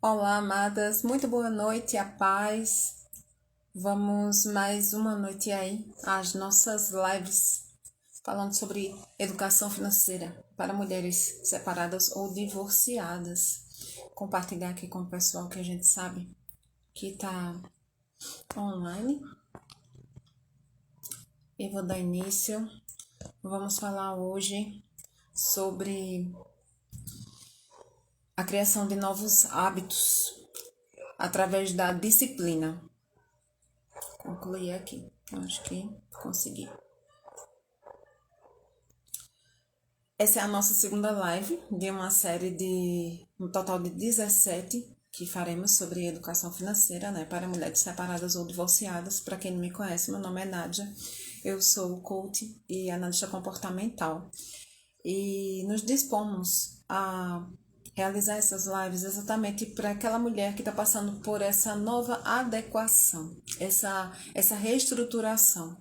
Olá, amadas, muito boa noite, a paz. Vamos mais uma noite aí às nossas lives falando sobre educação financeira para mulheres separadas ou divorciadas. Compartilhar aqui com o pessoal que a gente sabe que está online e vou dar início. Vamos falar hoje sobre a criação de novos hábitos através da disciplina. Concluir aqui. Acho que consegui. Essa é a nossa segunda live de uma série de um total de 17 que faremos sobre educação financeira, né, para mulheres separadas ou divorciadas. Para quem não me conhece, meu nome é Nádia. Eu sou coach e analista comportamental. E nos dispomos a realizar essas lives exatamente para aquela mulher que está passando por essa nova adequação, essa reestruturação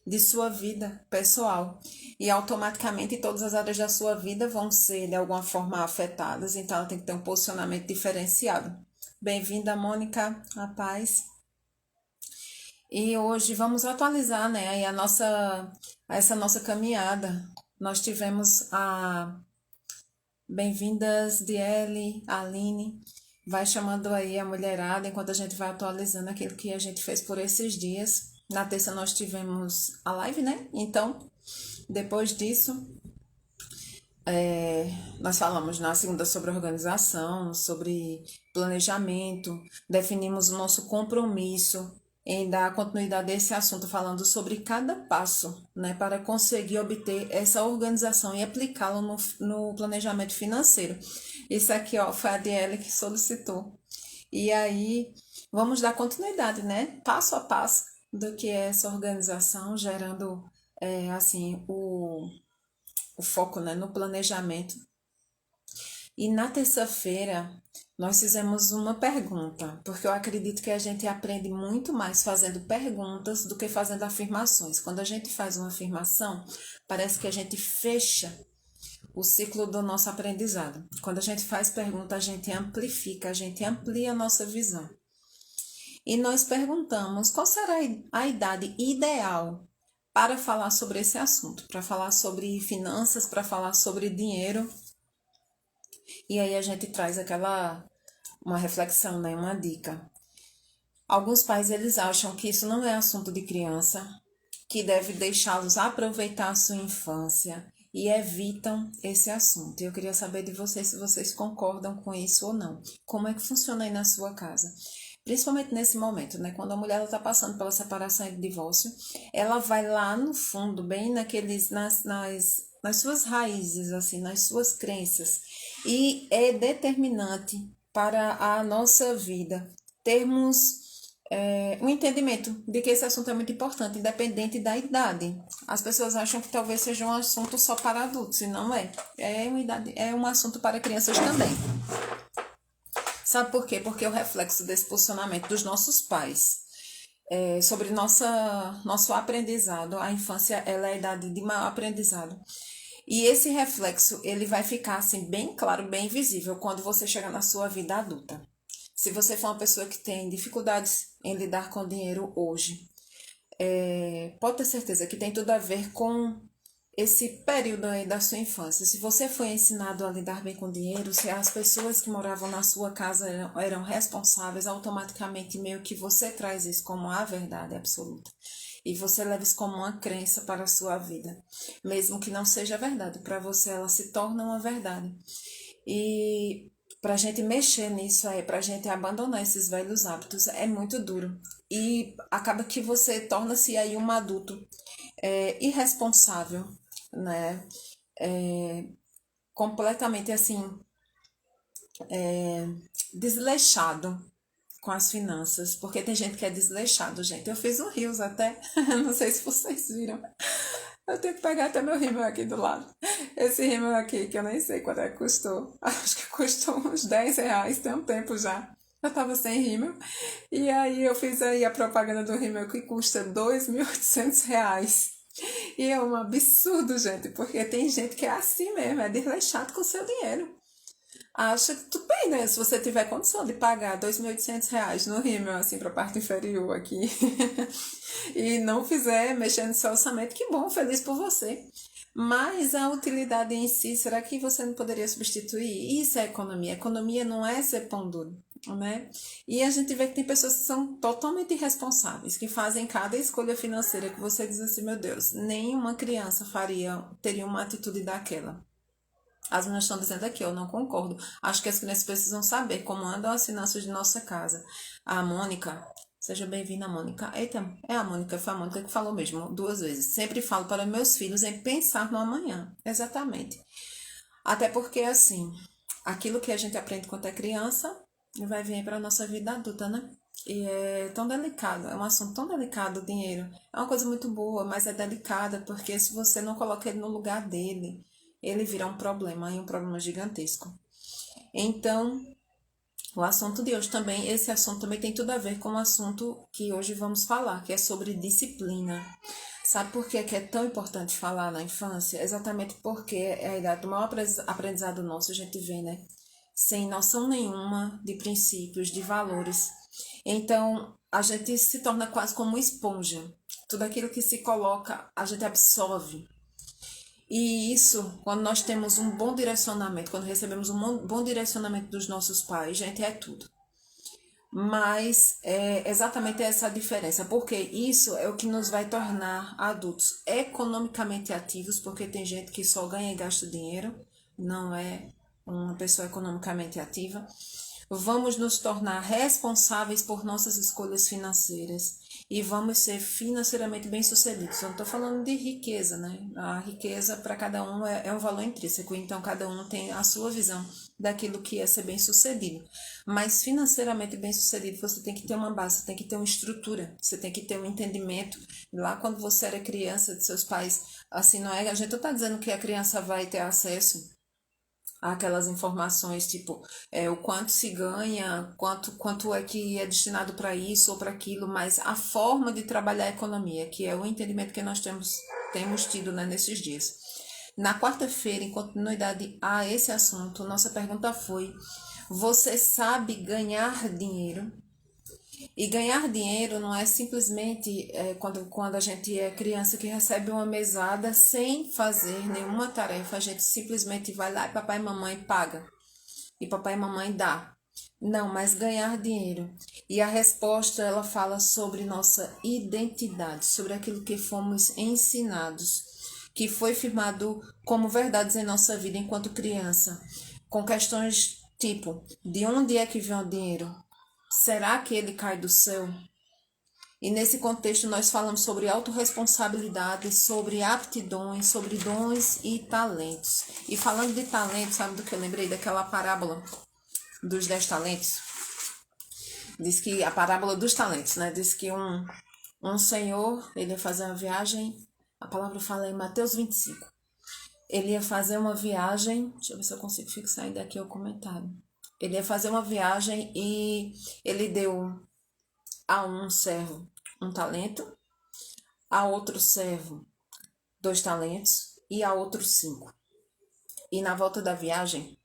de sua vida pessoal e automaticamente todas as áreas da sua vida vão ser de alguma forma afetadas, então ela tem que ter um posicionamento diferenciado. Bem-vinda, Mônica, a paz. E hoje vamos atualizar, né, aí essa nossa caminhada. Nós tivemos a bem-vindas, Diele, Aline. Vai chamando aí a mulherada enquanto a gente vai atualizando aquilo que a gente fez por esses dias. Na terça nós tivemos a live, né? Então, depois disso, nós falamos na segunda sobre organização, sobre planejamento, definimos o nosso compromisso em dar continuidade a esse assunto, falando sobre cada passo, né, para conseguir obter essa organização e aplicá-lo no planejamento financeiro. Isso aqui, ó, foi a Diele que solicitou. E aí, vamos dar continuidade, né, passo a passo do que é essa organização, gerando, assim, o foco, né, no planejamento. E na terça-feira nós fizemos uma pergunta, porque eu acredito que a gente aprende muito mais fazendo perguntas do que fazendo afirmações. Quando a gente faz uma afirmação, parece que a gente fecha o ciclo do nosso aprendizado. Quando a gente faz pergunta, a gente amplifica, a gente amplia a nossa visão. E nós perguntamos qual será a idade ideal para falar sobre esse assunto, para falar sobre finanças, para falar sobre dinheiro. E aí a gente traz uma reflexão, né, uma dica. Alguns pais eles acham que isso não é assunto de criança, que deve deixá-los aproveitar a sua infância e evitam esse assunto. Eu queria saber de vocês se vocês concordam com isso ou não. Como é que funciona aí na sua casa? Principalmente nesse momento, né? Quando a mulher está passando pela separação e divórcio, ela vai lá no fundo, bem nas suas raízes, assim, nas suas crenças. E é determinante para a nossa vida termos um entendimento de que esse assunto é muito importante, independente da idade. As pessoas acham que talvez seja um assunto só para adultos, e não é. É um assunto para crianças também. Sabe por quê? Porque é o reflexo desse posicionamento dos nossos pais sobre nosso aprendizado. A infância ela é a idade de maior aprendizado. E esse reflexo ele vai ficar assim bem claro, bem visível quando você chegar na sua vida adulta. Se você for uma pessoa que tem dificuldades em lidar com dinheiro hoje, pode ter certeza que tem tudo a ver com esse período aí da sua infância. Se você foi ensinado a lidar bem com dinheiro, se as pessoas que moravam na sua casa eram responsáveis, automaticamente meio que você traz isso como a verdade absoluta. E você leva isso como uma crença para a sua vida. Mesmo que não seja verdade, para você ela se torna uma verdade. E para a gente mexer nisso aí, para a gente abandonar esses velhos hábitos, é muito duro. E acaba que você torna-se aí um adulto irresponsável, né? É, completamente assim, desleixado com as finanças, porque tem gente que é desleixado, gente. Eu fiz um rios até, não sei se vocês viram. Eu tenho que pegar até meu rímel aqui do lado. Esse rímel aqui, que eu nem sei quanto é que custou. Acho que custou uns R$ 10, tem um tempo já. Eu tava sem rímel. E aí eu fiz aí a propaganda do rímel que custa R$ 2.800. E é um absurdo, gente, porque tem gente que é assim mesmo, é desleixado com o seu dinheiro. Acho que tudo bem, né? Se você tiver condição de pagar R$ 2.800 no rímel, assim, para a parte inferior aqui, e não fizer mexendo no seu orçamento, que bom, feliz por você. Mas a utilidade em si, será que você não poderia substituir? Isso é economia. Economia não é ser pão duro, né? E a gente vê que tem pessoas que são totalmente irresponsáveis, que fazem cada escolha financeira que você diz assim, meu Deus, nenhuma criança teria uma atitude daquela. As meninas estão dizendo aqui, eu não concordo. Acho que as crianças precisam saber como andam as finanças de nossa casa. A Mônica, seja bem-vinda, Mônica. Eita, é a Mônica, foi a Mônica que falou mesmo, duas vezes. Sempre falo para meus filhos em pensar no amanhã. Exatamente. Até porque, assim, aquilo que a gente aprende quando é criança vai vir para a nossa vida adulta, né? E é tão delicado, é um assunto tão delicado, o dinheiro. É uma coisa muito boa, mas é delicada, porque se você não coloca ele no lugar dele, ele vira um problema, e um problema gigantesco. Então, o assunto de hoje também, esse assunto também tem tudo a ver com o assunto que hoje vamos falar, que é sobre disciplina. Sabe por que é tão importante falar na infância? Exatamente porque é a idade do maior aprendizado nosso, a gente vê, né? Sem noção nenhuma de princípios, de valores. Então, a gente se torna quase como uma esponja. Tudo aquilo que se coloca, a gente absorve. E isso, quando nós temos um bom direcionamento, quando recebemos um bom direcionamento dos nossos pais, gente, é tudo. Mas é exatamente essa a diferença, porque isso é o que nos vai tornar adultos economicamente ativos, porque tem gente que só ganha e gasta dinheiro, não é uma pessoa economicamente ativa. Vamos nos tornar responsáveis por nossas escolhas financeiras e vamos ser financeiramente bem-sucedidos. Eu não estou falando de riqueza, né? A riqueza para cada um é um valor intrínseco, então cada um tem a sua visão daquilo que é ser bem-sucedido. Mas financeiramente bem-sucedido, você tem que ter uma base, você tem que ter uma estrutura, você tem que ter um entendimento. Lá quando você era criança, de seus pais, assim, não é? A gente não está dizendo que a criança vai ter acesso aquelas informações, tipo, o quanto se ganha, quanto é que é destinado para isso ou para aquilo, mas a forma de trabalhar a economia, que é o entendimento que nós temos tido, né, nesses dias. Na quarta-feira, em continuidade a esse assunto, nossa pergunta foi: você sabe ganhar dinheiro? E ganhar dinheiro não é simplesmente quando a gente é criança que recebe uma mesada sem fazer nenhuma tarefa, a gente simplesmente vai lá e papai e mamãe paga. E papai e mamãe dá. Não, mas ganhar dinheiro. E a resposta ela fala sobre nossa identidade, sobre aquilo que fomos ensinados, que foi firmado como verdades em nossa vida enquanto criança, com questões tipo, de onde é que vem o dinheiro? Será que ele cai do céu? E nesse contexto nós falamos sobre autorresponsabilidade, sobre aptidões, sobre dons e talentos. E falando de talentos, sabe do que eu lembrei? Daquela parábola dos 10 talentos. Diz que a parábola dos talentos, né? Diz que um senhor, ele ia fazer uma viagem, a palavra fala em Mateus 25. Ele ia fazer uma viagem, deixa eu ver se eu consigo fixar ainda aqui o comentário. Ele ia fazer uma viagem e ele deu a um servo um talento, a outro servo 2 talentos e a outro 5. E na volta da viagem,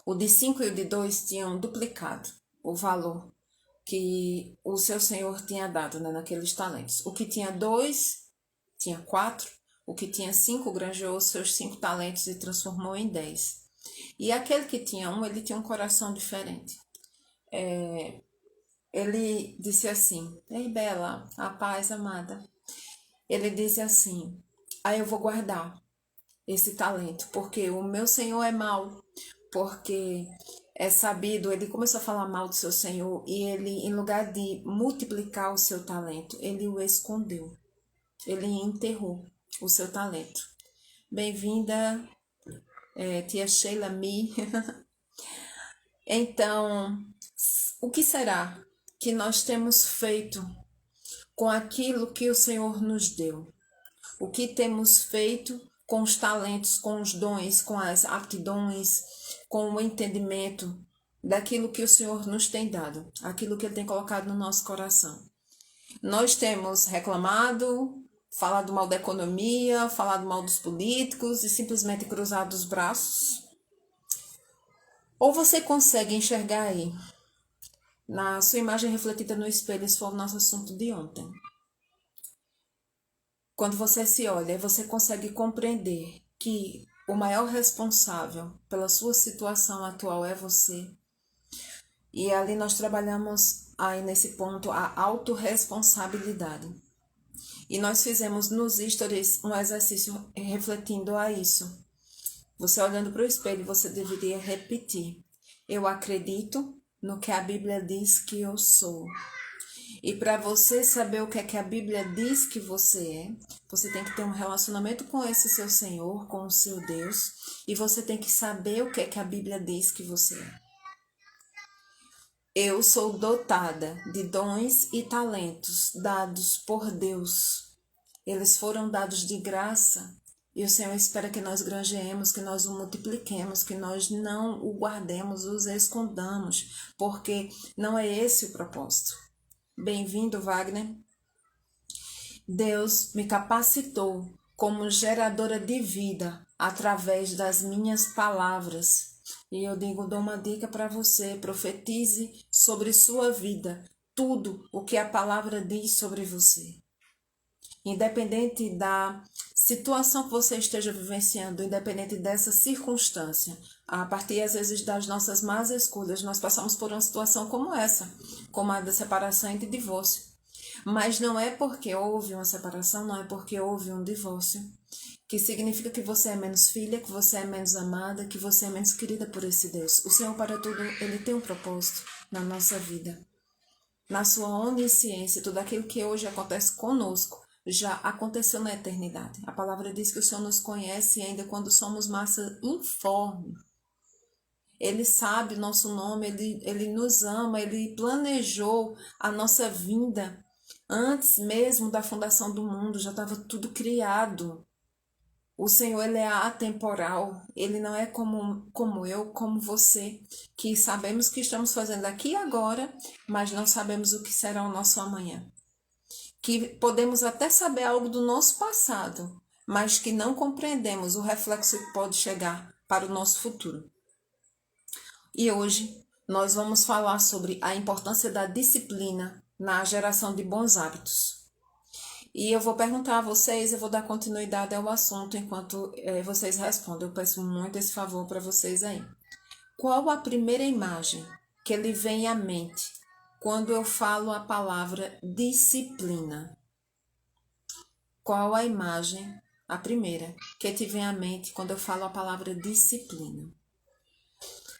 o de 5 e o de 2 tinham duplicado o valor que o seu senhor tinha dado, né, naqueles talentos. O que tinha 2 tinha 4, o que tinha 5 granjeou seus 5 talentos e transformou em 10. E aquele que tinha um, ele tinha um coração diferente. Ele disse assim: Ei, Bela, a paz amada. Ele disse assim: Aí eu vou guardar esse talento, porque o meu senhor é mau, porque é sabido. Ele começou a falar mal do seu senhor e ele, em lugar de multiplicar o seu talento, ele o escondeu, ele enterrou o seu talento. Bem-vinda, tia Sheila Mi. Então, o que será que nós temos feito com aquilo que o Senhor nos deu? O que temos feito com os talentos, com os dons, com as aptidões, com o entendimento daquilo que o Senhor nos tem dado, aquilo que Ele tem colocado no nosso coração? Nós temos reclamado, falado mal da economia, falado mal dos políticos e simplesmente cruzado os braços? Ou você consegue enxergar aí, na sua imagem refletida no espelho, esse foi o nosso assunto de ontem. Quando você se olha, você consegue compreender que o maior responsável pela sua situação atual é você. E ali nós trabalhamos aí nesse ponto a autorresponsabilidade. E nós fizemos nos stories um exercício refletindo a isso. Você olhando para o espelho, você deveria repetir: eu acredito no que a Bíblia diz que eu sou. E para você saber o que a Bíblia diz que você é, você tem que ter um relacionamento com esse seu Senhor, com o seu Deus, e você tem que saber o que a Bíblia diz que você é. Eu sou dotada de dons e talentos dados por Deus. Eles foram dados de graça e o Senhor espera que nós granjeemos, que nós o multipliquemos, que nós não o guardemos, os escondamos, porque não é esse o propósito. Bem-vindo, Wagner. Deus me capacitou como geradora de vida através das minhas palavras. E eu dou uma dica para você: profetize sobre sua vida tudo o que a palavra diz sobre você. Independente da situação que você esteja vivenciando, independente dessa circunstância, a partir às vezes das nossas más escolhas, nós passamos por uma situação como essa, como a da separação e de divórcio. Mas não é porque houve uma separação, não é porque houve um divórcio, que significa que você é menos filha, que você é menos amada, que você é menos querida por esse Deus. O Senhor, para tudo, Ele tem um propósito na nossa vida. Na sua onisciência, tudo aquilo que hoje acontece conosco já aconteceu na eternidade. A palavra diz que o Senhor nos conhece ainda quando somos massa informe. Ele sabe o nosso nome, ele nos ama, Ele planejou a nossa vinda antes mesmo da fundação do mundo, já estava tudo criado. O Senhor, Ele é atemporal, Ele não é como eu, como você, que sabemos o que estamos fazendo aqui e agora, mas não sabemos o que será o nosso amanhã. Que podemos até saber algo do nosso passado, mas que não compreendemos o reflexo que pode chegar para o nosso futuro. E hoje nós vamos falar sobre a importância da disciplina na geração de bons hábitos. E eu vou perguntar a vocês, eu vou dar continuidade ao assunto enquanto vocês respondem. Eu peço muito esse favor para vocês aí. Qual a primeira imagem que lhe vem à mente quando eu falo a palavra disciplina? Qual a imagem, a primeira, que te vem à mente quando eu falo a palavra disciplina?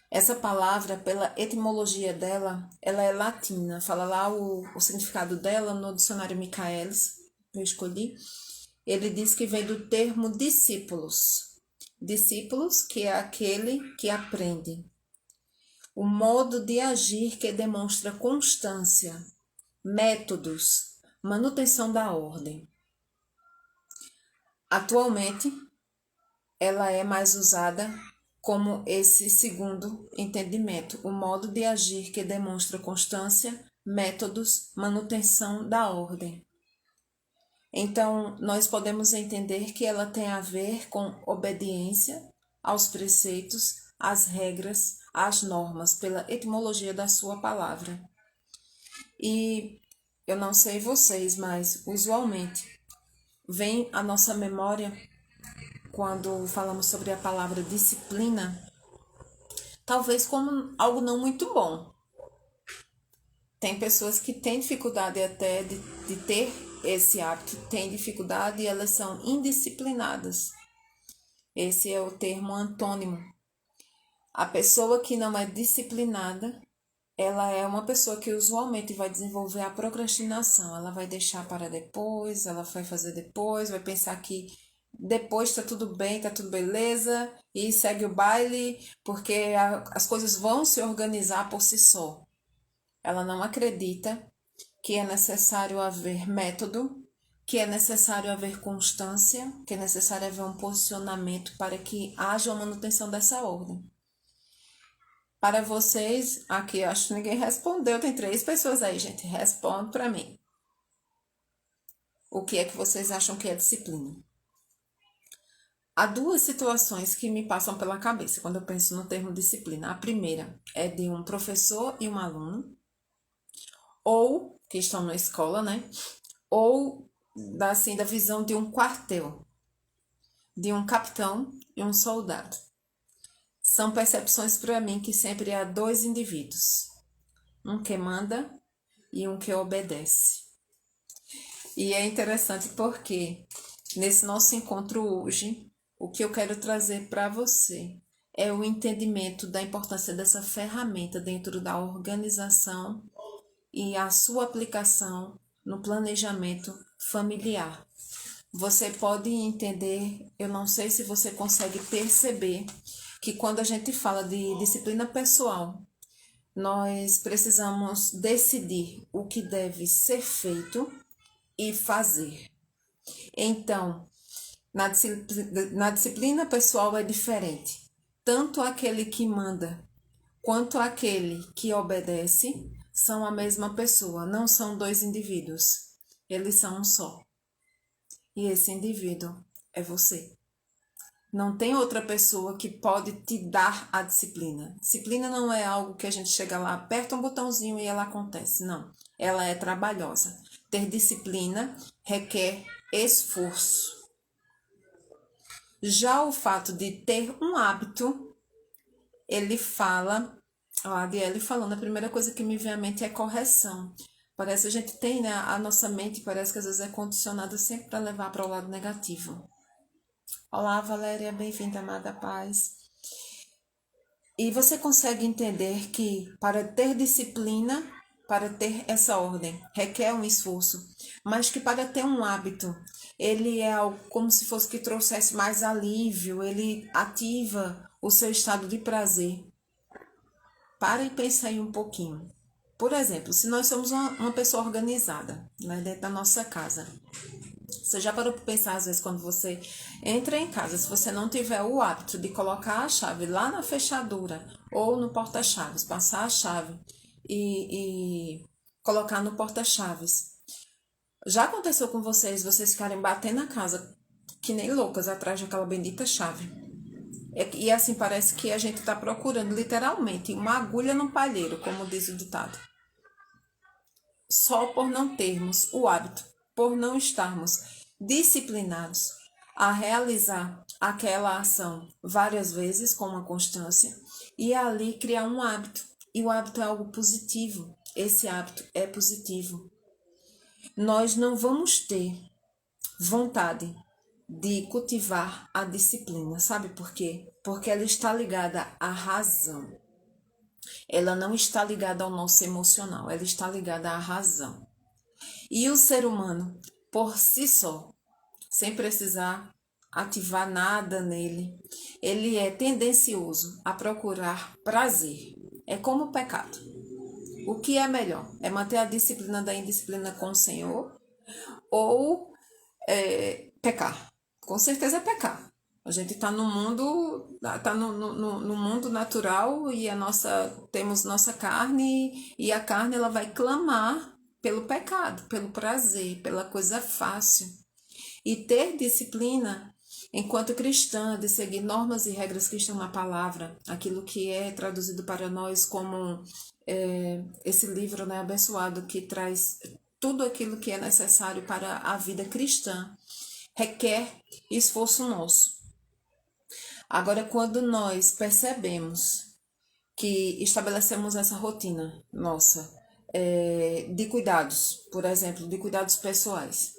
Essa palavra, pela etimologia dela, ela é latina. Fala lá o significado dela no dicionário Michaelis, eu escolhi. Ele diz que vem do termo discípulos. Discípulos, que é aquele que aprende. O modo de agir que demonstra constância, métodos, manutenção da ordem. Atualmente, ela é mais usada como esse segundo entendimento, o modo de agir que demonstra constância, métodos, manutenção da ordem. Então, nós podemos entender que ela tem a ver com obediência aos preceitos, às regras, às normas, pela etimologia da sua palavra. E eu não sei vocês, mas usualmente vem à nossa memória, quando falamos sobre a palavra disciplina, talvez como algo não muito bom. Tem pessoas que têm dificuldade até de ter esse hábito, têm dificuldade e elas são indisciplinadas. Esse é o termo antônimo. A pessoa que não é disciplinada, ela é uma pessoa que usualmente vai desenvolver a procrastinação. Ela vai deixar para depois, ela vai fazer depois, vai pensar que depois tá tudo bem, tá tudo beleza e segue o baile, porque as coisas vão se organizar por si só. Ela não acredita que é necessário haver método, que é necessário haver constância, que é necessário haver um posicionamento para que haja uma manutenção dessa ordem. Para vocês, aqui acho que ninguém respondeu, tem 3 pessoas aí, gente, responde para mim. O que é que vocês acham que é disciplina? Há duas situações que me passam pela cabeça quando eu penso no termo disciplina. A primeira é de um professor e um aluno, ou que estão na escola, né? Ou assim, da visão de um quartel, de um capitão e um soldado. São percepções para mim que sempre há dois indivíduos, um que manda e um que obedece. E é interessante porque nesse nosso encontro hoje, o que eu quero trazer para você é o entendimento da importância dessa ferramenta dentro da organização e a sua aplicação no planejamento familiar. Você pode entender, eu não sei se você consegue perceber que quando a gente fala de disciplina pessoal, nós precisamos decidir o que deve ser feito e fazer. Então, na disciplina pessoal é diferente. Tanto aquele que manda quanto aquele que obedece são a mesma pessoa, não são dois indivíduos. Eles são um só. E esse indivíduo é você. Não tem outra pessoa que pode te dar a disciplina. Disciplina não é algo que a gente chega lá, aperta um botãozinho e ela acontece. Não. Ela é trabalhosa. Ter disciplina requer esforço. Já o fato de ter um hábito, ele fala, a Adiele falando, a primeira coisa que me vem à mente é correção. Parece que a gente tem, né, a nossa mente parece que às vezes é condicionada sempre para levar para o lado negativo. Olá, Valéria, bem-vinda, amada paz. E você consegue entender que para ter disciplina, para ter essa ordem, requer um esforço, mas que para ter um hábito, ele é algo como se fosse que trouxesse mais alívio, ele ativa o seu estado de prazer. Para e pensa aí um pouquinho. Por exemplo, se nós somos uma pessoa organizada, né, dentro da nossa casa, você já parou para pensar, às vezes, quando você entra em casa, se você não tiver o hábito de colocar a chave lá na fechadura ou no porta-chaves, passar a chave e colocar no porta-chaves. Já aconteceu com vocês ficarem batendo na casa que nem loucas atrás daquela bendita chave? E assim parece que a gente está procurando literalmente uma agulha no palheiro, como diz o ditado. Só por não termos o hábito, por não estarmos disciplinados a realizar aquela ação várias vezes com uma constância e ali criar um hábito. E o hábito é algo positivo. Esse hábito é positivo. Nós não vamos ter vontade de cultivar a disciplina, sabe por quê? Porque ela está ligada à razão. Ela não está ligada ao nosso emocional, ela está ligada à razão. E o ser humano, por si só, sem precisar ativar nada nele, ele é tendencioso a procurar prazer. É como o pecado. O que é melhor? É manter a disciplina da indisciplina com o Senhor ou pecar? Com certeza é pecar. A gente está no mundo, tá no mundo natural e temos nossa carne e a carne ela vai clamar pelo pecado, pelo prazer, pela coisa fácil. E ter disciplina enquanto cristã, de seguir normas e regras que estão na palavra, aquilo que é traduzido para nós como esse livro, né, abençoado, que traz tudo aquilo que é necessário para a vida cristã, requer esforço nosso. Agora, quando nós percebemos que estabelecemos essa rotina nossa de cuidados, por exemplo, de cuidados pessoais,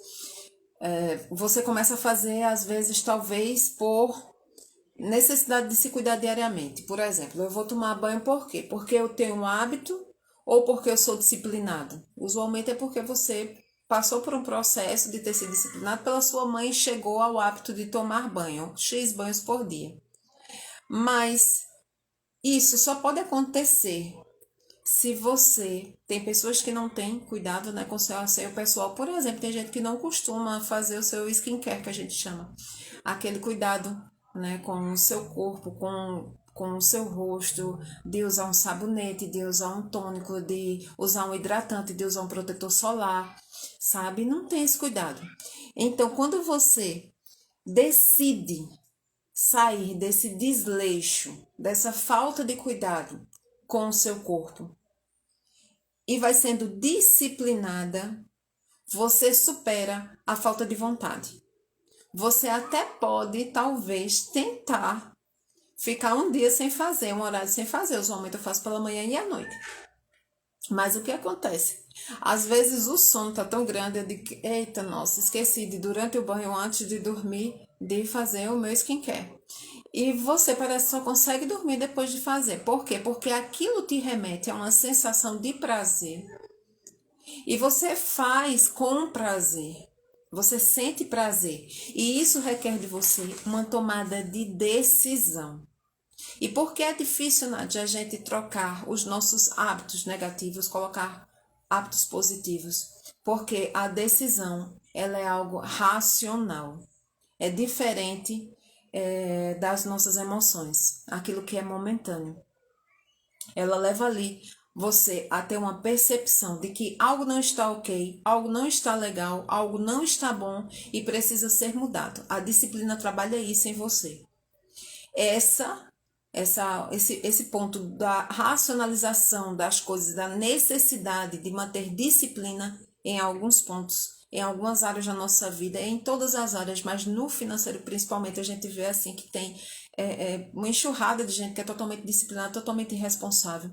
você começa a fazer, às vezes, talvez por necessidade de se cuidar diariamente. Por exemplo, eu vou tomar banho por quê? Porque eu tenho um hábito ou porque eu sou disciplinado? Usualmente é porque você passou por um processo de ter sido disciplinado pela sua mãe e chegou ao hábito de tomar banho, X banhos por dia. Mas isso só pode acontecer se você tem pessoas que não têm cuidado, né, com seu asseio pessoal. Por exemplo, tem gente que não costuma fazer o seu skincare, que a gente chama. Aquele cuidado, né, com o seu corpo, com o seu rosto, de usar um sabonete, de usar um tônico, de usar um hidratante, de usar um protetor solar, sabe? Não tem esse cuidado. Então, quando você decide sair desse desleixo, dessa falta de cuidado com o seu corpo e vai sendo disciplinada, você supera a falta de vontade. Você até pode, talvez, tentar ficar um dia sem fazer, um horário sem fazer. Usualmente eu faço pela manhã e à noite. Mas o que acontece? Às vezes o sono tá tão grande, eu digo, eita, nossa, esqueci de durante o banho, antes de dormir, de fazer o meu skincare. E você parece que só consegue dormir depois de fazer. Por quê? Porque aquilo te remete a uma sensação de prazer. E você faz com prazer. Você sente prazer. E isso requer de você uma tomada de decisão. E por que é difícil, Nádia, a gente trocar os nossos hábitos negativos, colocar hábitos positivos? Porque a decisão, ela é algo racional. É diferente das nossas emoções, aquilo que é momentâneo. Ela leva ali você a ter uma percepção de que algo não está ok, algo não está legal, algo não está bom e precisa ser mudado. A disciplina trabalha isso em você. Esse ponto da racionalização das coisas, da necessidade de manter disciplina em alguns pontos, em algumas áreas da nossa vida, em todas as áreas, mas no financeiro principalmente a gente vê assim que tem uma enxurrada de gente que é totalmente disciplinada, totalmente irresponsável.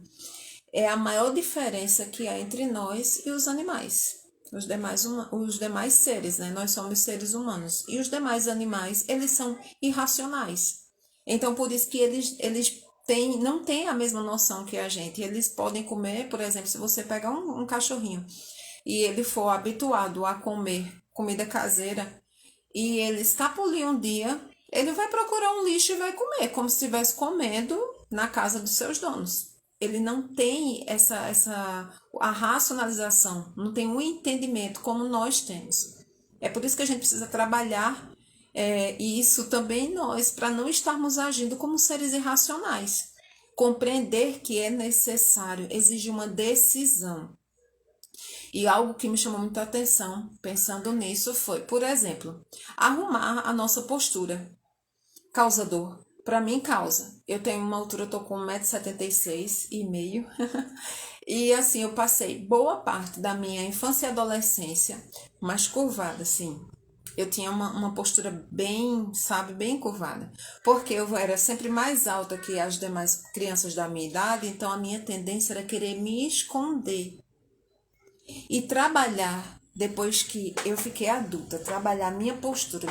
É a maior diferença que há entre nós e os animais. Os demais seres, né? Nós somos seres humanos. E os demais animais, eles são irracionais. Então, por isso que eles não têm a mesma noção que a gente. Eles podem comer, por exemplo, se você pegar um cachorrinho e ele for habituado a comer comida caseira e ele escapulir um dia, ele vai procurar um lixo e vai comer, como se estivesse comendo na casa dos seus donos. Ele não tem a racionalização, não tem um entendimento como nós temos. É por isso que a gente precisa trabalhar e isso também nós, para não estarmos agindo como seres irracionais. Compreender que é necessário, exige uma decisão. E algo que me chamou muita atenção, pensando nisso, foi, por exemplo, arrumar a nossa postura. Causa dor? Para mim, causa. Eu tenho uma altura, eu tô com 1,76 m e meio. E assim, eu passei boa parte da minha infância e adolescência mais curvada, assim. Eu tinha uma postura bem, sabe, bem curvada. Porque eu era sempre mais alta que as demais crianças da minha idade, então a minha tendência era querer me esconder. E trabalhar, depois que eu fiquei adulta, trabalhar minha postura,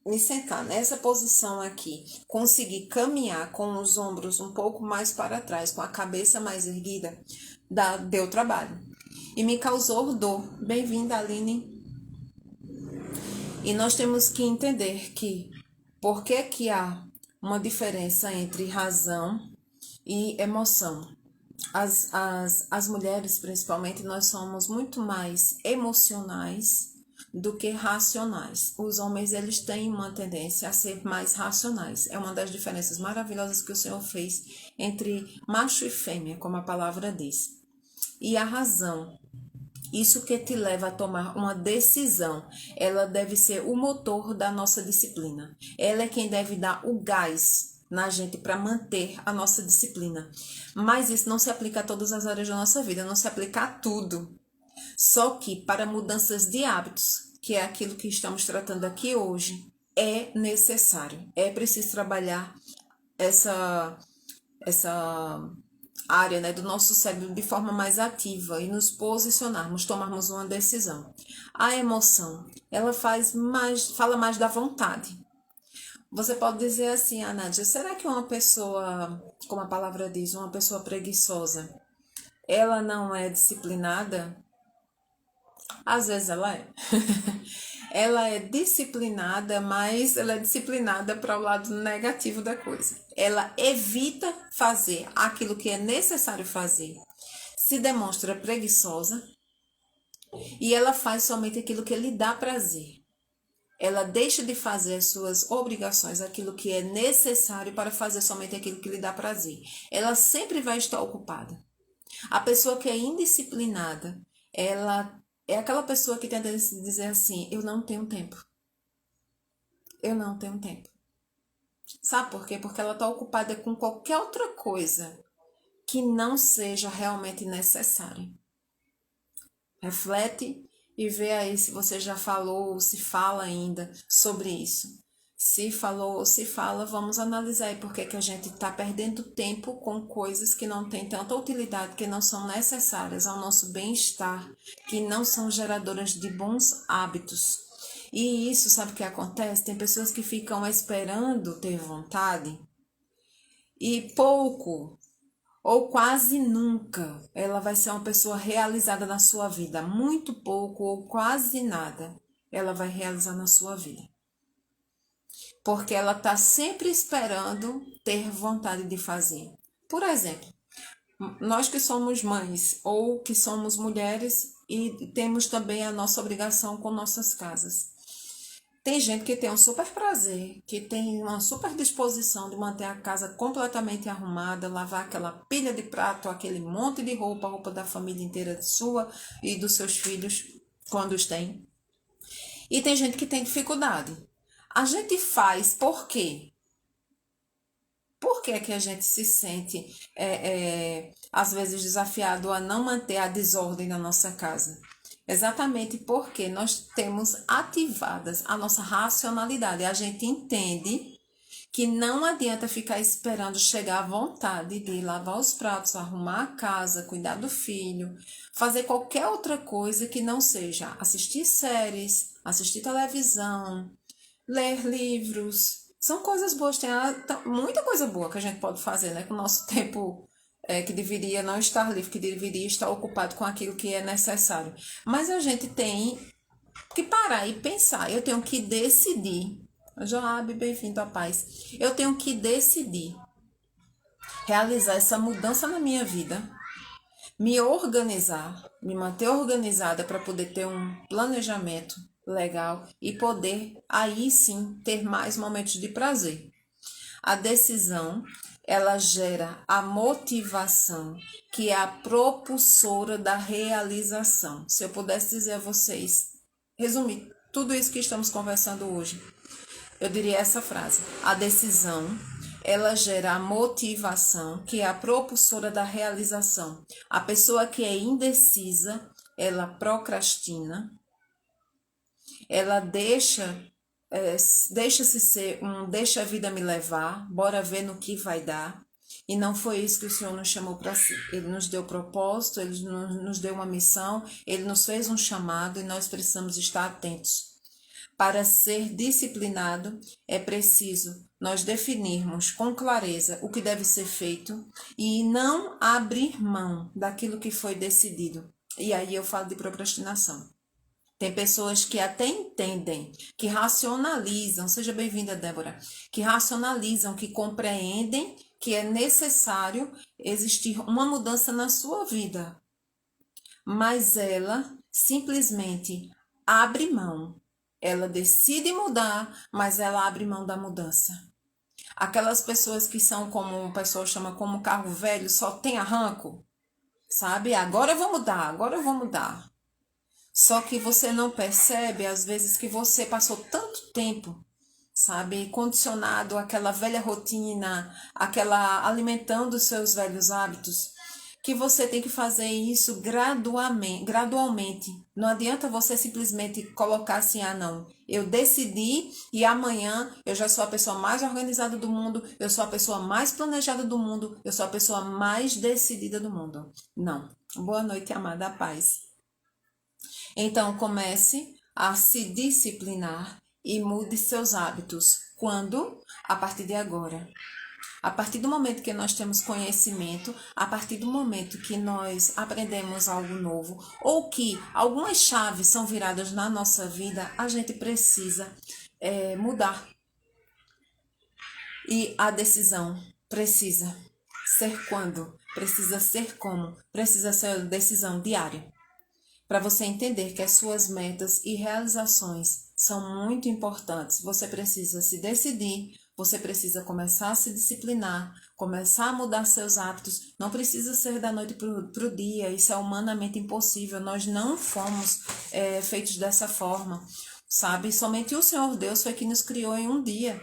me sentar nessa posição aqui, conseguir caminhar com os ombros um pouco mais para trás, com a cabeça mais erguida, deu trabalho. E me causou dor. Bem-vinda, Aline. E nós temos que entender que por que há uma diferença entre razão e emoção. As mulheres, principalmente, nós somos muito mais emocionais do que racionais. Os homens, eles têm uma tendência a ser mais racionais. É uma das diferenças maravilhosas que o Senhor fez entre macho e fêmea, como a palavra diz. E a razão, isso que te leva a tomar uma decisão, ela deve ser o motor da nossa disciplina. Ela é quem deve dar o gás na gente para manter a nossa disciplina. Mas isso não se aplica a todas as áreas da nossa vida, não se aplica a tudo. Só que para mudanças de hábitos, que é aquilo que estamos tratando aqui hoje, é necessário. É preciso trabalhar essa área, né, do nosso cérebro de forma mais ativa e nos posicionarmos, tomarmos uma decisão. A emoção, ela fala mais da vontade. Você pode dizer assim, Nádia, será que uma pessoa, como a palavra diz, uma pessoa preguiçosa, ela não é disciplinada? Às vezes ela é. Ela é disciplinada, mas ela é disciplinada para o lado negativo da coisa. Ela evita fazer aquilo que é necessário fazer, se demonstra preguiçosa e ela faz somente aquilo que lhe dá prazer. Ela deixa de fazer as suas obrigações, aquilo que é necessário para fazer somente aquilo que lhe dá prazer. Ela sempre vai estar ocupada. A pessoa que é indisciplinada, ela é aquela pessoa que tem a tendência de dizer assim, eu não tenho tempo. Eu não tenho tempo. Sabe por quê? Porque ela está ocupada com qualquer outra coisa que não seja realmente necessária. Reflete e vê aí se você já falou ou se fala ainda sobre isso. Se falou ou se fala, vamos analisar aí por que a gente está perdendo tempo com coisas que não têm tanta utilidade, que não são necessárias ao nosso bem-estar, que não são geradoras de bons hábitos. E isso, sabe o que acontece? Tem pessoas que ficam esperando ter vontade e pouco ou quase nunca ela vai ser uma pessoa realizada na sua vida. Muito pouco ou quase nada ela vai realizar na sua vida. Porque ela está sempre esperando ter vontade de fazer. Por exemplo, nós que somos mães ou que somos mulheres e temos também a nossa obrigação com nossas casas. Tem gente que tem um super prazer, que tem uma super disposição de manter a casa completamente arrumada, lavar aquela pilha de prato, aquele monte de roupa, a roupa da família inteira sua e dos seus filhos, quando os tem. E tem gente que tem dificuldade. A gente faz por quê? Por que que a gente se sente, às vezes, desafiado a não manter a desordem na nossa casa? Exatamente porque nós temos ativadas a nossa racionalidade. A gente entende que não adianta ficar esperando chegar à vontade de lavar os pratos, arrumar a casa, cuidar do filho, fazer qualquer outra coisa que não seja assistir séries, assistir televisão, ler livros. São coisas boas, tem muita coisa boa que a gente pode fazer, né? Com o nosso tempo que deveria não estar livre, que deveria estar ocupado com aquilo que é necessário. Mas a gente tem que parar e pensar. Eu tenho que decidir. Joabe, bem-vindo à paz. Eu tenho que decidir realizar essa mudança na minha vida, me organizar, me manter organizada para poder ter um planejamento legal e poder aí sim ter mais momentos de prazer. A decisão, ela gera a motivação, que é a propulsora da realização. Se eu pudesse dizer a vocês, resumir tudo isso que estamos conversando hoje, eu diria essa frase: a decisão, ela gera a motivação, que é a propulsora da realização. A pessoa que é indecisa, ela procrastina, ela deixa-se ser deixa a vida me levar, bora ver no que vai dar. E não foi isso que o Senhor nos chamou para si. Ele nos deu propósito, ele nos deu uma missão, ele nos fez um chamado e nós precisamos estar atentos. Para ser disciplinado, é preciso nós definirmos com clareza o que deve ser feito e não abrir mão daquilo que foi decidido. E aí eu falo de procrastinação. Tem pessoas que até entendem, que racionalizam, seja bem-vinda, Débora, que racionalizam, que compreendem que é necessário existir uma mudança na sua vida, mas ela simplesmente abre mão. Ela decide mudar, mas ela abre mão da mudança. Aquelas pessoas que são como o pessoal chama como carro velho, só tem arranco, sabe? Agora eu vou mudar, agora eu vou mudar. Só que você não percebe, às vezes, que você passou tanto tempo, sabe, condicionado àquela velha rotina, àquela alimentando os seus velhos hábitos, que você tem que fazer isso gradualmente. Não adianta você simplesmente colocar assim, ah, não, eu decidi e amanhã eu já sou a pessoa mais organizada do mundo, eu sou a pessoa mais planejada do mundo, eu sou a pessoa mais decidida do mundo. Não. Boa noite, amada paz. Então comece a se disciplinar e mude seus hábitos. Quando? A partir de agora. A partir do momento que nós temos conhecimento, a partir do momento que nós aprendemos algo novo, ou que algumas chaves são viradas na nossa vida, a gente precisa mudar. E a decisão precisa ser quando? Precisa ser como? Precisa ser decisão diária. Para você entender que as suas metas e realizações são muito importantes, você precisa se decidir, você precisa começar a se disciplinar, começar a mudar seus hábitos. Não precisa ser da noite para o dia, isso é humanamente impossível. Nós não fomos feitos dessa forma, sabe? Somente o Senhor Deus foi que nos criou em um dia.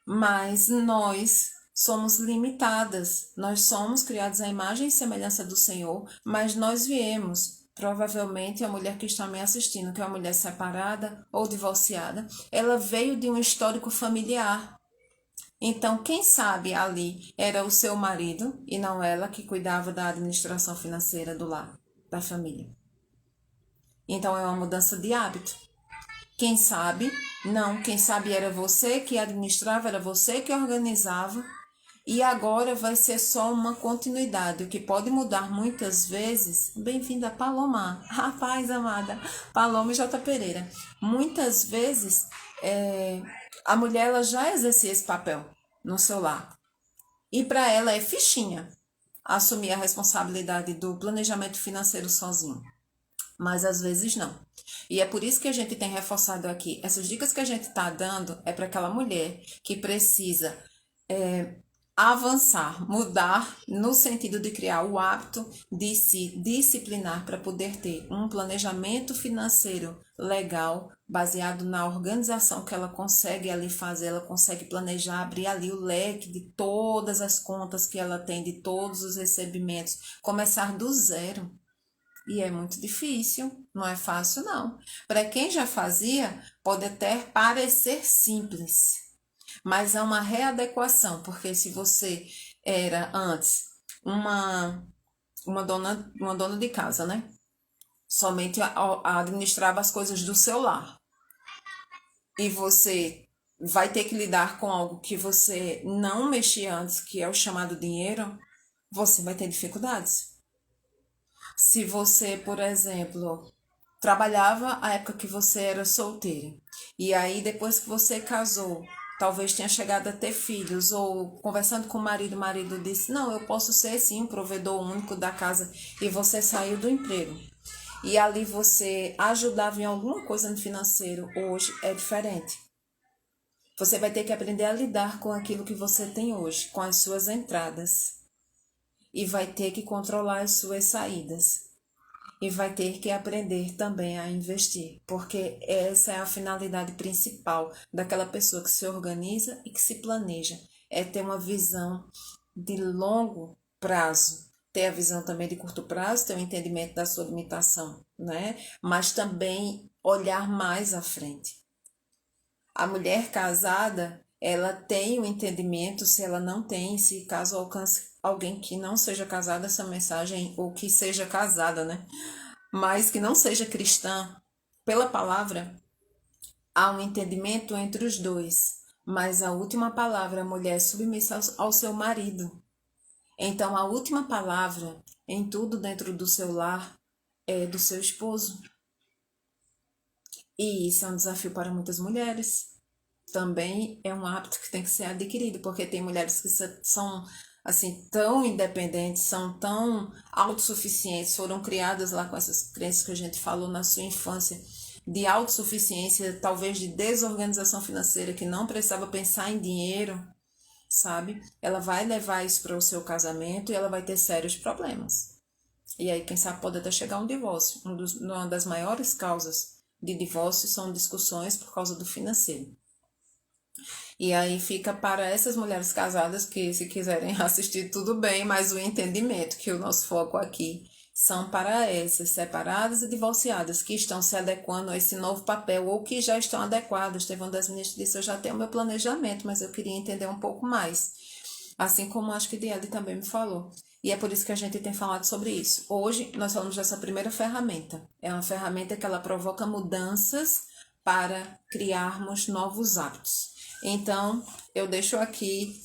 Mas nós somos limitadas, nós somos criados à imagem e semelhança do Senhor, mas nós viemos. Provavelmente a mulher que está me assistindo, que é uma mulher separada ou divorciada, ela veio de um histórico familiar. Então, quem sabe ali era o seu marido e não ela que cuidava da administração financeira do lar, da família. Então, é uma mudança de hábito. Quem sabe, não, quem sabe era você que administrava, era você que organizava, e agora vai ser só uma continuidade, o que pode mudar muitas vezes. Bem-vinda, Paloma. Rapaz, amada, Paloma e J. Pereira. Muitas vezes a mulher ela já exercia esse papel no seu lar. E para ela é fichinha assumir a responsabilidade do planejamento financeiro sozinho. Mas às vezes não. E é por isso que a gente tem reforçado aqui. Essas dicas que a gente está dando é para aquela mulher que precisa avançar, mudar no sentido de criar o hábito de se disciplinar para poder ter um planejamento financeiro legal, baseado na organização que ela consegue ali fazer, ela consegue planejar, abrir ali o leque de todas as contas que ela tem, de todos os recebimentos, começar do zero. E é muito difícil, não é fácil não. Para quem já fazia, pode até parecer simples, mas é uma readequação, porque se você era antes uma dona de casa, né? Somente administrava as coisas do seu lar. E você vai ter que lidar com algo que você não mexia antes, que é o chamado dinheiro, você vai ter dificuldades. Se você, por exemplo, trabalhava a época que você era solteiro, e aí depois que você casou, talvez tenha chegado a ter filhos, ou conversando com o marido disse, não, eu posso ser sim um provedor único da casa, e você saiu do emprego. E ali você ajudava em alguma coisa no financeiro, hoje é diferente. Você vai ter que aprender a lidar com aquilo que você tem hoje, com as suas entradas. E vai ter que controlar as suas saídas. E vai ter que aprender também a investir, porque essa é a finalidade principal daquela pessoa que se organiza e que se planeja, é ter uma visão de longo prazo, ter a visão também de curto prazo, ter o entendimento da sua limitação, né? Mas também olhar mais à frente. A mulher casada, ela tem o entendimento, se ela não tem, se caso alcance alguém que não seja casado, essa mensagem, ou que seja casada, né? Mas que não seja cristã, pela palavra, há um entendimento entre os dois. Mas a última palavra, a mulher é submissa ao seu marido. Então, a última palavra em tudo dentro do seu lar é do seu esposo. E isso é um desafio para muitas mulheres. Também é um hábito que tem que ser adquirido, porque tem mulheres que são assim tão independentes, são tão autossuficientes, foram criadas lá com essas crenças que a gente falou na sua infância, de autossuficiência, talvez de desorganização financeira, que não precisava pensar em dinheiro, sabe? Ela vai levar isso para o seu casamento e ela vai ter sérios problemas. E aí, quem sabe, pode até chegar a um divórcio. Uma das maiores causas de divórcio são discussões por causa do financeiro. E aí fica para essas mulheres casadas que, se quiserem assistir, tudo bem, mas o entendimento que o nosso foco aqui são para essas separadas e divorciadas que estão se adequando a esse novo papel ou que já estão adequadas. Teve uma das meninas que disse, eu já tenho meu planejamento, mas eu queria entender um pouco mais. Assim como acho que Diele também me falou. E é por isso que a gente tem falado sobre isso. Hoje nós falamos dessa primeira ferramenta. É uma ferramenta que ela provoca mudanças para criarmos novos hábitos. Então, eu deixo aqui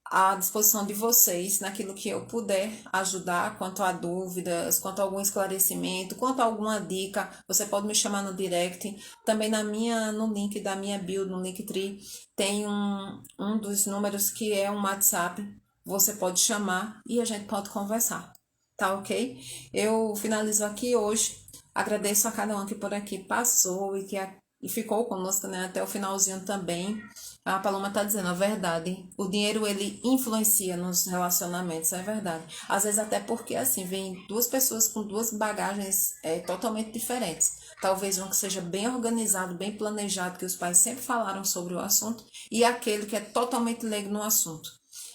à disposição de vocês naquilo que eu puder ajudar, quanto a dúvidas, quanto a algum esclarecimento, quanto a alguma dica, você pode me chamar no direct. Também no link da minha bio, no Linktree, tem um dos números que é um WhatsApp. Você pode chamar e a gente pode conversar, tá ok? Eu finalizo aqui hoje. Agradeço a cada um que por aqui passou e ficou conosco, né, até o finalzinho também. A Paloma tá dizendo a verdade. O dinheiro, ele influencia nos relacionamentos, é verdade. Às vezes até porque, assim, vem duas pessoas com duas bagagens totalmente diferentes. talvez um que seja bem organizado, bem planejado, que os pais sempre falaram sobre o assunto, e aquele que é totalmente leigo no assunto.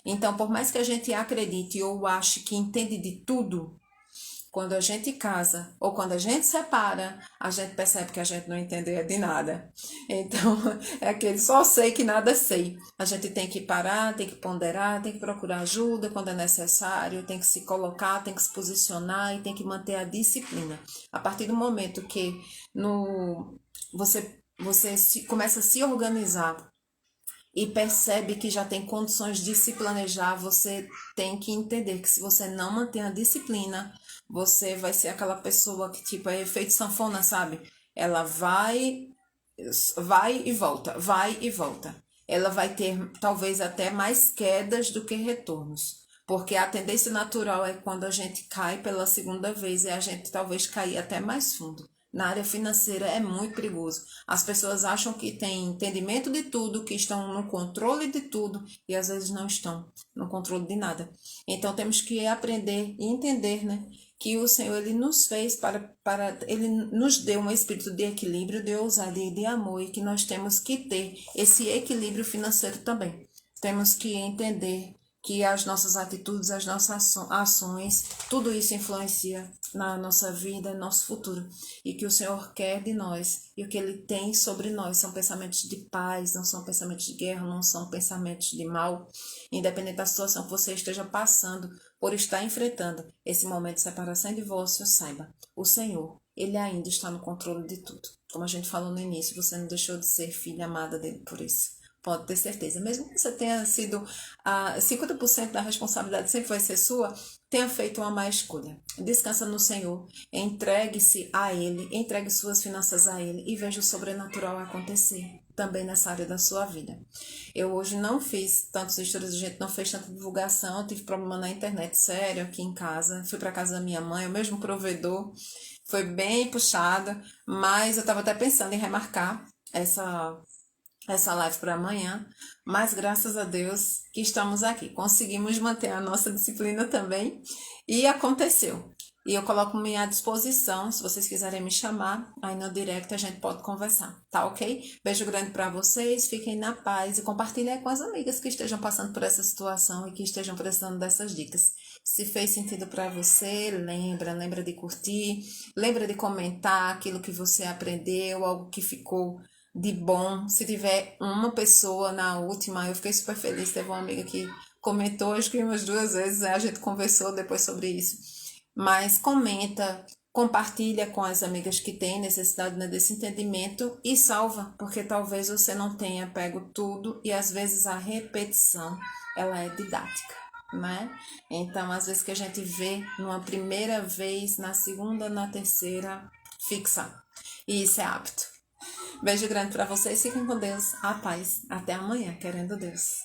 Então, por mais que a gente acredite ou ache que entende de tudo, quando a gente casa ou quando a gente separa, a gente percebe que a gente não entendeu de nada. Então, é aquele só sei que nada sei. A gente tem que parar, tem que ponderar, tem que procurar ajuda quando é necessário, tem que se colocar, tem que se posicionar e tem que manter a disciplina. A partir do momento que no, começa a se organizar e percebe que já tem condições de se planejar, você tem que entender que se você não mantém a disciplina, você vai ser aquela pessoa que, tipo, é efeito sanfona, sabe? Ela vai e volta, vai e volta. Ela vai ter talvez até mais quedas do que retornos. Porque a tendência natural é quando a gente cai pela segunda vez e a gente talvez cair até mais fundo. Na área financeira é muito perigoso. As pessoas acham que têm entendimento de tudo, que estão no controle de tudo e às vezes não estão no controle de nada. Então temos que aprender e entender, né, que o Senhor ele nos fez ele nos deu um espírito de equilíbrio, de ousadia e de amor e que nós temos que ter esse equilíbrio financeiro também. Temos que entender que as nossas atitudes, as nossas ações, tudo isso influencia na nossa vida, no nosso futuro. E que o Senhor quer de nós e o que Ele tem sobre nós são pensamentos de paz, não são pensamentos de guerra, não são pensamentos de mal. Independente da situação que você esteja passando, por estar enfrentando esse momento de separação e divórcio, saiba, o Senhor, Ele ainda está no controle de tudo. Como a gente falou no início, você não deixou de ser filha amada dele por isso. Pode ter certeza. Mesmo que você tenha sido 50% da responsabilidade sempre vai ser sua, tenha feito uma má escolha. Descansa no Senhor, entregue-se a Ele, entregue suas finanças a Ele e veja o sobrenatural acontecer também nessa área da sua vida. Eu hoje não fiz tantos estudos, a gente não fez tanta divulgação, eu tive problema na internet sério aqui em casa, fui para casa da minha mãe, o mesmo provedor, foi bem puxada, mas eu estava até pensando em remarcar essa live para amanhã, mas graças a Deus que estamos aqui. Conseguimos manter a nossa disciplina também e aconteceu. E eu coloco-me à disposição, se vocês quiserem me chamar, aí no direct a gente pode conversar, tá ok? Beijo grande para vocês, fiquem na paz e compartilhem com as amigas que estejam passando por essa situação e que estejam precisando dessas dicas. Se fez sentido para você, lembra de curtir, lembra de comentar aquilo que você aprendeu, algo que ficou de bom. Se tiver uma pessoa na última, eu fiquei super feliz. Teve uma amiga que comentou, acho que umas 2 vezes, né? A gente conversou depois sobre isso. Mas comenta, compartilha com as amigas que têm necessidade, né, desse entendimento e salva, porque talvez você não tenha pego tudo e às vezes a repetição, ela é didática, né? Então, às vezes que a gente vê numa primeira vez, na segunda, na terceira, fixa. E isso é hábito. Beijo grande para vocês, fiquem com Deus, a paz. Até amanhã, querendo Deus.